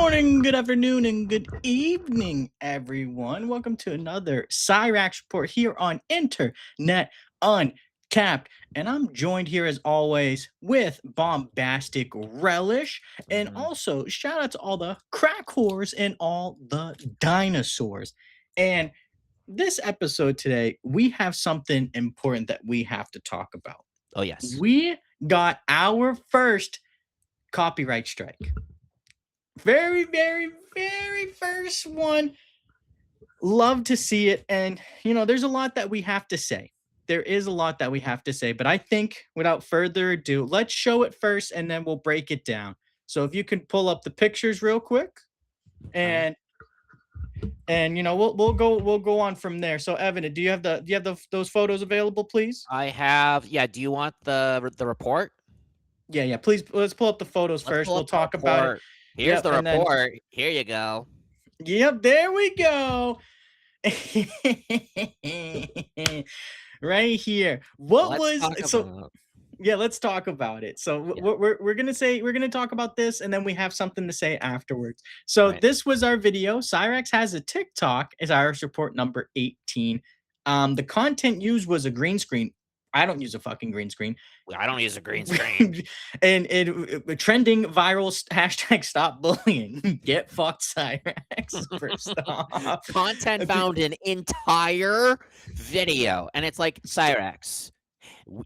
morning, good afternoon, and good evening, everyone. Welcome to another Cyraxx report here on Internet Uncapped. And I'm joined here as always with Bombastic Relish. And Mhm. also, shout out to all the crack whores and all the dinosaurs. And this episode today, we have something important that we have to talk about. Oh, yes. We got our first copyright strike. Very, very, very first one. Love to see it. And, there's a lot that we have to say. There is a lot that we have to say. But I think without further ado, let's show it first and then we'll break it down. So if you can pull up the pictures real quick Okay. and we'll go on from there. So Evan, do you have those photos available, please? Do you want the report? Yeah, yeah. Please let's pull up the photos Let's first. pull We'll up the talk about it. report. Here's Yep, the and then report. Here you go. yep, there we go. Right here. What Let's was talk so about yeah, let's talk about it. So Yeah, we're gonna talk about this and then we have something to say afterwards. So right. this was our video. Cyraxx has a TikTok is Irish report number 18. The content used was a green screen. I don't use a fucking green screen. I don't use a green screen. And trending viral hashtag stop bullying. Get fucked, Cyraxx. First off. Content found an entire video, and it's like, Cyraxx,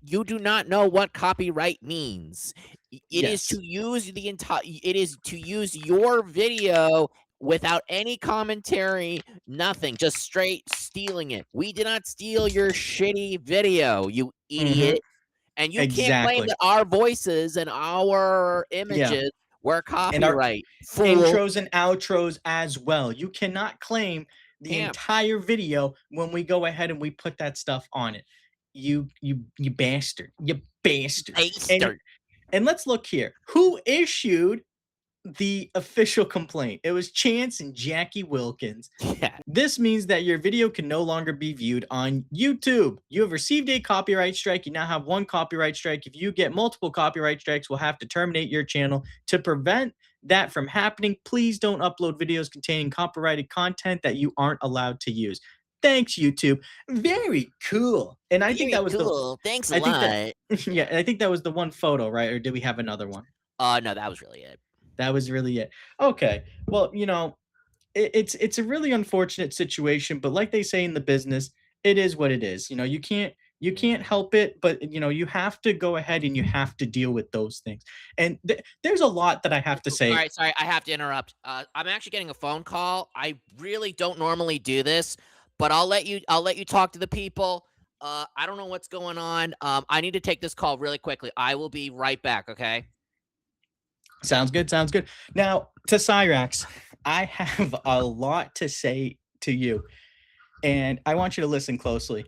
you do not know what copyright means. It is Yes. to use the entire. It is to use your video without any commentary, nothing, just straight stealing it. We did not steal your shitty video, you Hmm. idiot. And you can't claim Exactly. that our voices and our Yeah. images were And our copyright, fool. intros and outros as well. You cannot claim the Can't. entire video when we go ahead and we put that stuff on it. You bastard. You bastard. And Bastard. and let's look here. Who issued the official complaint? It was Chance and Jackie Wilkins. Yeah. This means that your video can no longer be viewed on YouTube. You have received a copyright strike. You now have one copyright strike. If you get multiple copyright strikes, we'll have to terminate your channel. To prevent that from happening, please don't upload videos containing copyrighted content that you aren't allowed to use. Thanks, YouTube. Very cool. And I think Very that was the cool. Thanks a I think that lot. yeah, I think that was the one photo, right? Or did we have another one? No, that was really it. That was really it. Okay. Well, it's a really unfortunate situation, but like they say in the business, it is what it is. You can't Mhm. help it, but you have to go ahead and you have to deal with those things. And there's a lot that I have to say. Sorry, I have to interrupt. I'm actually getting a phone call. I really don't normally do this, but I'll let you talk to the people. I don't know what's going on. I need to take this call really quickly. I will be right back, okay? Sounds good. Sounds good. Now to Cyraxx, I have a lot to say to you, and I want you to listen closely.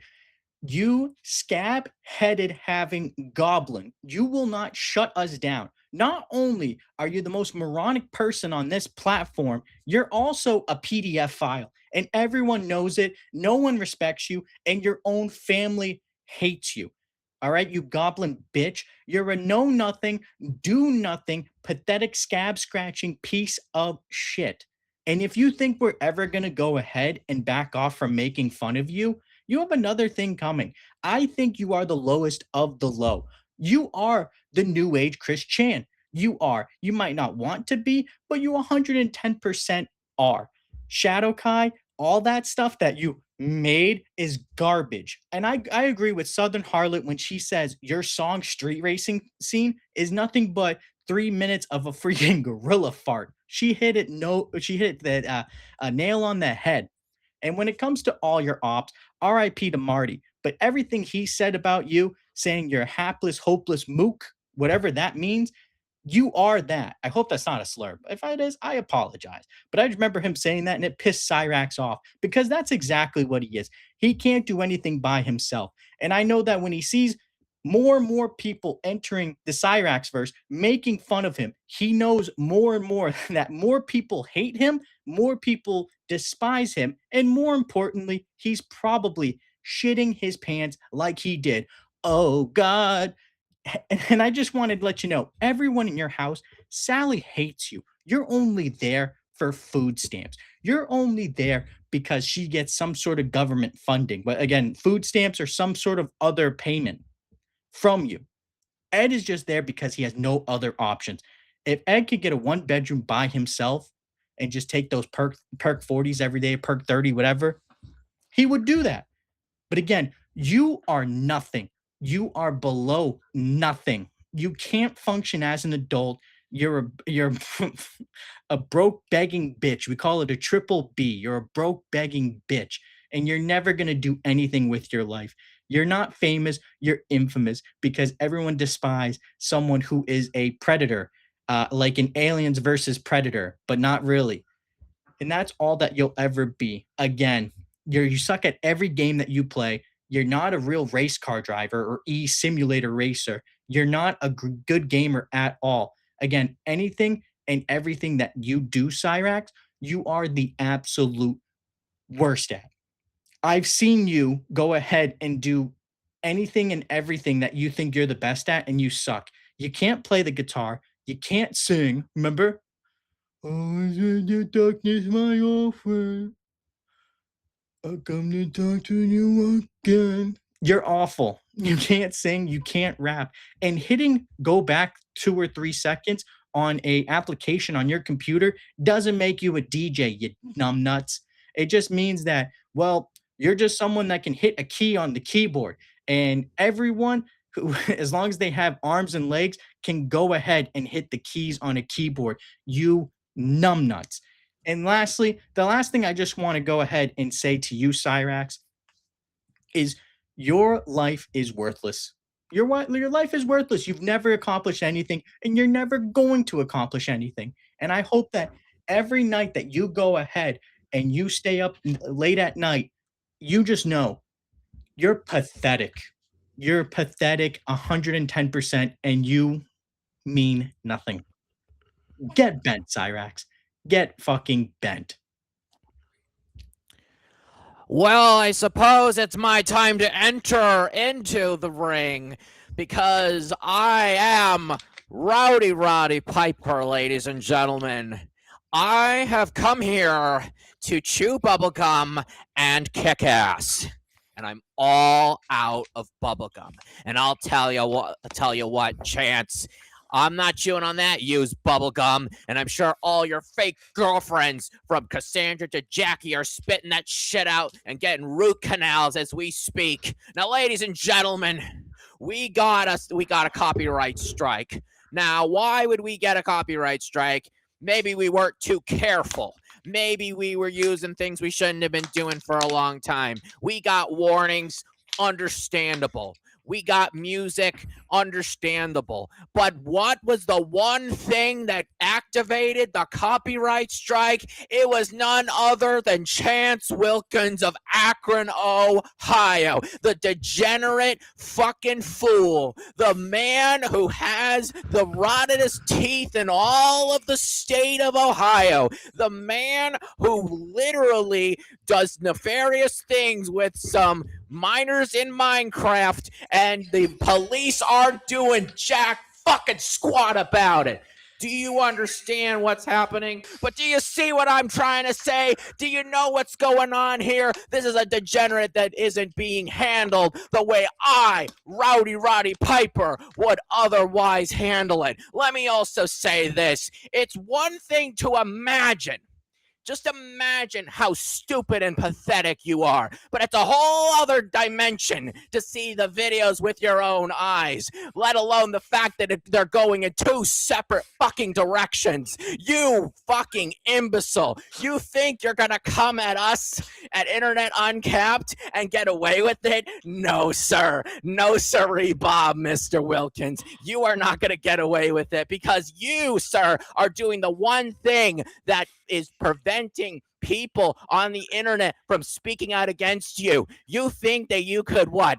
You scab headed having goblin, you will not shut us down. Not only are you the most moronic person on this platform, you're also a PDF file, and everyone knows it. No one respects you, and your own family hates you. All right, you goblin bitch. You're a know nothing, do nothing, pathetic scab scratching piece of shit. And if you think we're ever going to go ahead and back off from making fun of you, you have another thing coming. I think you are the lowest of the low. You are the new age Chris Chan. You are. You might not want to be, but you 110% are. Shadow Kai, all that stuff that you made is garbage. And I agree with Southern Harlot when she says your song Street Racing Scene is nothing but 3 minutes of a freaking gorilla fart. She hit that a nail on the head. And when it comes to all your ops, RIP to Marty. But everything he said about you, saying you're a hapless, hopeless mook, whatever that means, you are that. I hope that's not a slur. If it is, I apologize. But I remember him saying that and it pissed Cyraxx off because that's exactly what he is. He can't do anything by himself. And I know that when he sees more and more people entering the Cyraxx verse, making fun of him, he knows more and more that more people hate him, more people despise him, and more importantly, he's probably shitting his pants like he did. Oh God. And I just wanted to let you know, everyone in your house, Sally hates you. You're only there for food stamps. You're only there because she gets some sort of government funding. But again, food stamps are some sort of other payment from you. Ed is just there because he has no other options. If Ed could get a one bedroom by himself and just take those perk 40s every day, perk 30, whatever, he would do that. But again, you are nothing. You are below nothing. You can't function as an adult. You're a broke begging bitch. We call it a triple B. You're a broke begging bitch, and you're never gonna do anything with your life. You're not famous. You're infamous because everyone despises someone who is a predator, like in Aliens versus Predator, but not really. And that's all that you'll ever be. Again, you suck at every game that you play. You're not a real race car driver or simulator racer. You're not a good gamer at all. Again, anything and everything that you do, Cyraxx, you are the absolute worst at. I've seen you go ahead and do anything and everything that you think you're the best at, and you suck. You can't play the guitar. You can't sing. Remember? Oh, is the darkness my old friend? I come to talk to you again. You're awful. You can't sing, you can't rap. And hitting go back 2 or 3 seconds on a application on your computer doesn't make you a DJ, you numbnuts. It just means that, well, you're just someone that can hit a key on the keyboard. And everyone who, as long as they have arms and legs, can go ahead and hit the keys on a keyboard. You numbnuts. And lastly, the last thing I just want to go ahead and say to you, Cyraxx, is your life is worthless. Your life is worthless. You've never accomplished anything, and you're never going to accomplish anything. And I hope that every night that you go ahead and you stay up late at night, you just know you're pathetic. You're pathetic 110%, and you mean nothing. Get bent, Cyraxx. Get fucking bent. Well, I suppose it's my time to enter into the ring because I am Rowdy Roddy Piper, ladies and gentlemen. I have come here to chew bubblegum and kick ass. And I'm all out of bubblegum. And I'll tell you what, Chance. I'm not chewing on that used bubblegum, and I'm sure all your fake girlfriends from Cassandra to Jackie are spitting that shit out and getting root canals as we speak. Now, ladies and gentlemen, we got a copyright strike. Now, why would we get a copyright strike? Maybe we weren't too careful. Maybe we were using things we shouldn't have been doing for a long time. We got warnings, understandable. We got music, understandable. But what was the one thing that activated the copyright strike? It was none other than Chance Wilkins of Akron, Ohio. The degenerate fucking fool. The man who has the rottedest teeth in all of the state of Ohio. The man who literally does nefarious things with some minors in Minecraft, and the police aren't doing jack fucking squat about it. Do you understand what's happening? But do you see what I'm trying to say? Do you know what's going on here? This is a degenerate that isn't being handled the way I, Rowdy Roddy Piper, would otherwise handle it. Let me also say this. It's one thing to imagine. Just imagine how stupid and pathetic you are. But it's a whole other dimension to see the videos with your own eyes, let alone the fact that they're going in two separate fucking directions. You fucking imbecile. You think you're going to come at us at Internet Uncapped and get away with it? No, sir. No, sirree, Bob, Mr. Wilkins. You are not going to get away with it because you, sir, are doing the one thing that is preventing people on the internet from speaking out against you. You think that you could what?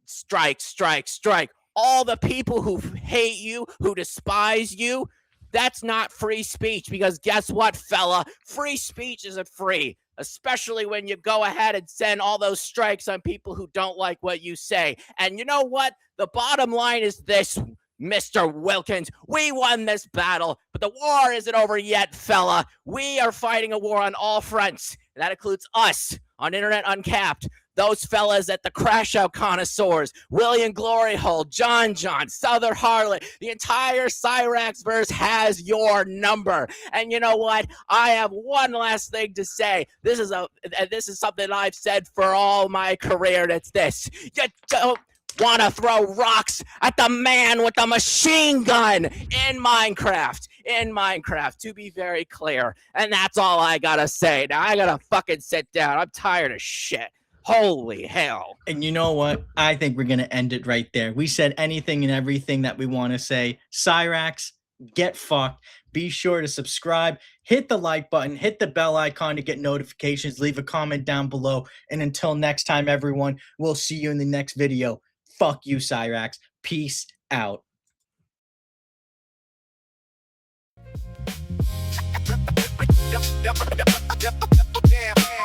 Strike. All the people who hate you, who despise you, that's not free speech because guess what, fella? Free speech isn't free, especially when you go ahead and send all those strikes on people who don't like what you say. And you know what? The bottom line is this, Mr. Wilkins. We won this battle, but the war isn't over yet, fella. We are fighting a war on all fronts. That includes us on Internet Uncapped, those fellas at the Crash Out Connoisseurs, William Gloryhole, John, Southern Harlot, the entire Cyraxx verse has your number. And you know what? I have one last thing to say. This is something I've said for all my career, and it's this. You don't want to throw rocks at the man with the machine gun in Minecraft. To be very clear. And that's all I gotta say. Now I gotta fucking sit down. I'm tired of shit. Holy hell. And you know what? I think we're going to end it right there. We said anything and everything that we want to say. Cyraxx, get fucked. Be sure to subscribe, hit the like button, hit the bell icon to get notifications, leave a comment down below. And until next time, everyone, we'll see you in the next video. Fuck you, Cyraxx. Peace out. Damn.